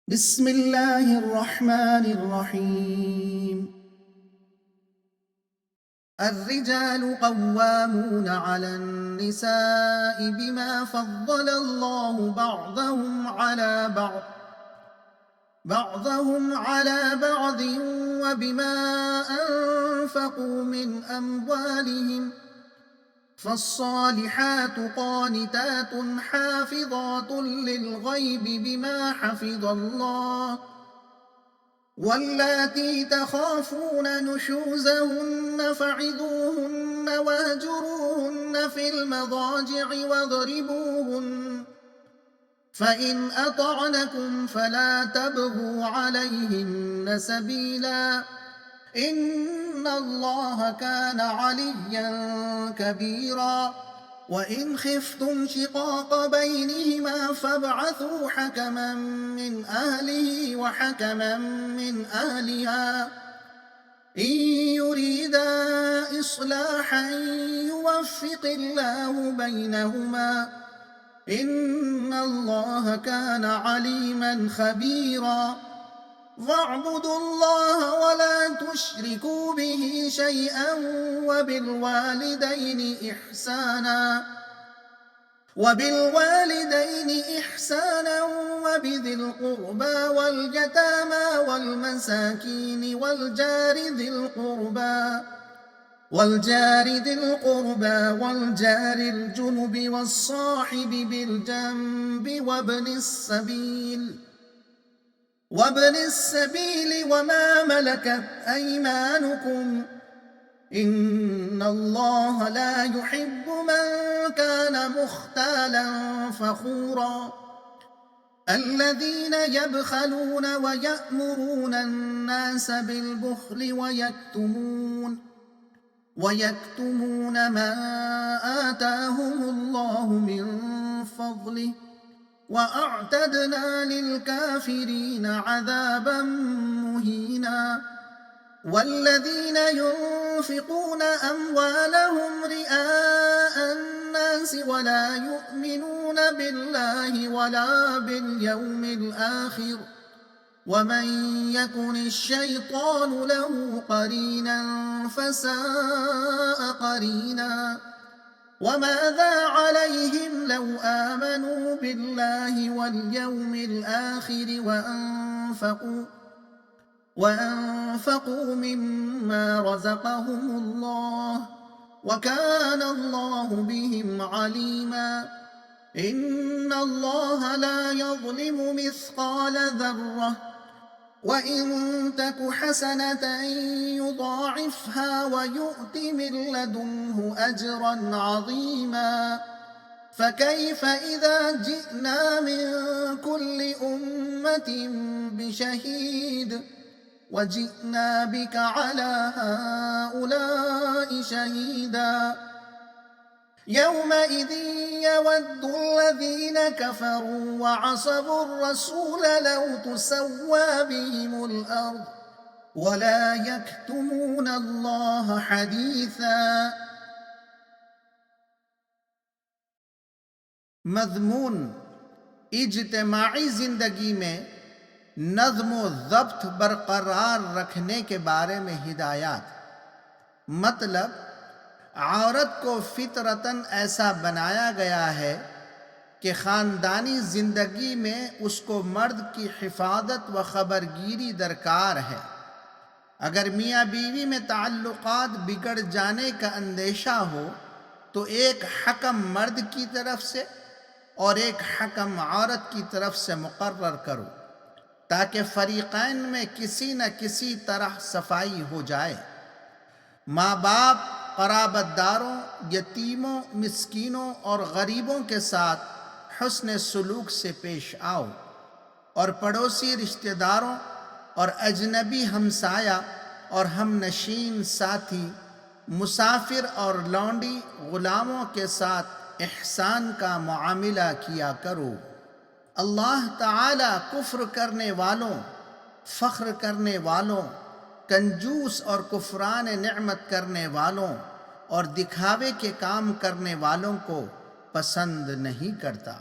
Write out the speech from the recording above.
बिस्मिल्लाहिर्रहमानिर्रहीम। अर्रिजालु क़व्वामूना अलन्निसाइ बिमा फ़द्दलल्लाहु बअदहुम अला बअदिन व बिमा अनफ़क़ू मिन अम्वालिहिम फ़स्सालिहातु क़ानितातुन हाफ़िज़ातुन लिलग़ैबि बिमा हफ़िज़ल्लाह वल्लाती तख़ाफ़ून नुशूज़हुन्न फ़इज़ूहुन्न वहजुरूहुन्न फ़िल मज़ाजि'i वज़रिबूहुन्न फ़इन अतअनकुम फ़ला तबग़ू अलैहिन्न सबीला इन्नल्लाह कान अलिय्यन कबीरा। वइन खिफ्तुम शिक़ाक़ बैनिहिमा फ़बअथू हकमन मिन अहलिही व हकमन मिन अहलिहा इन युरीदा इस्लाहन युवफ़्फ़िक़िल्लाहु बैनहुमा इन्नल्लाह कान अलीमन ख़बीरा। वअ्बुदुल्लाह वला तुश्रिकू बिही शैअन वबिलवालिदैनि इह्साना वबिधिल क़ुर्बा वल्यतामा वल्मसाकीन वल्जारि धिल क़ुर्बा वल्जारिल जुनुबि वस्साहिबि बिलजंबि वब्निस सबील वमा मलकत ऐमानुकुम इन्नल्लाह ला युहिब्बु मन कान मुख्तालन फ़ख़ूरा। अल्लज़ीन यबख़लून व यअमुरून अन्नास बिलबुख़्लि वयक्तुमून मा आताहुमुल्लाहु मिन फ़ज़्लिहि वअअतदना लिलकाफ़िरीन अज़ाबन मुहीना। वल्लज़ीन युन्फ़िक़ून अम्वालहुम रिआअ अन्नास वला युमिनून बिल्लाहि वला बिलयौमिल आखिर वमन यकुनिश्शैतानु लहू क़रीनन फ़साअ क़रीना। वमाज़ा अलैहिम लौ आमनू बिल्लाहि वल्यौमिल आखिर वअन्फ़क़ू मिम्मा रज़क़हुमुल्लाह वकानल्लाहु बिहिम अलीमा। इन्नल्लाह ला यज़लिमु मिस्क़ाल ज़र्रह वइन तकु हसनतन युज़ाइफ़हा वयुअति मिन लदुन्हु अज्रन अज़ीमा। फ़कैफ़ इज़ा जिअना मिन कुल्लि उम्मतिन बिशहीद वजिअना बिक अला हाउलाइ शहीदा। यौमइज़िन यवद्दु अल्लज़ीन कफ़रू वअसवु अर्रसूल लौ तुसव्वा बिहिमुल अर्ज़ वला यक्तुमून अल्लाह हदीसा। मज़मून इज्तिमाई ज़िंदगी में नज़्म व ज़ब्त बरकरार रखने के बारे में हिदायत। मतलब औरत को फितरतन ऐसा बनाया गया है कि ख़ानदानी ज़िंदगी में उसको मर्द की हिफाजत व ख़बरगिरी दरकार है। अगर मियाँ बीवी में ताल्लुक़ात बिगड़ जाने का अंदेशा हो तो एक हकम मर्द की तरफ से और एक हकम औरत की तरफ से मुकर्रर करो ताकि फ़रीक़ैन में किसी न किसी तरह सफाई हो जाए। माँ बाप, क़राबतदारों, यतीमों, मिस्कीनों और गरीबों के साथ हुस्न सलूक से पेश आओ और पड़ोसी रिश्तेदारों और अजनबी हमसाया और हमनशीन साथी, मुसाफिर और लौंडी ग़ुलामों के साथ इहसान का मुआमिला किया करो। अल्लाह ताला कुफ्र करने वालों, फ़ख्र करने वालों, कंजूस और कुफरान नेमत करने वालों और दिखावे के काम करने वालों को पसंद नहीं करता।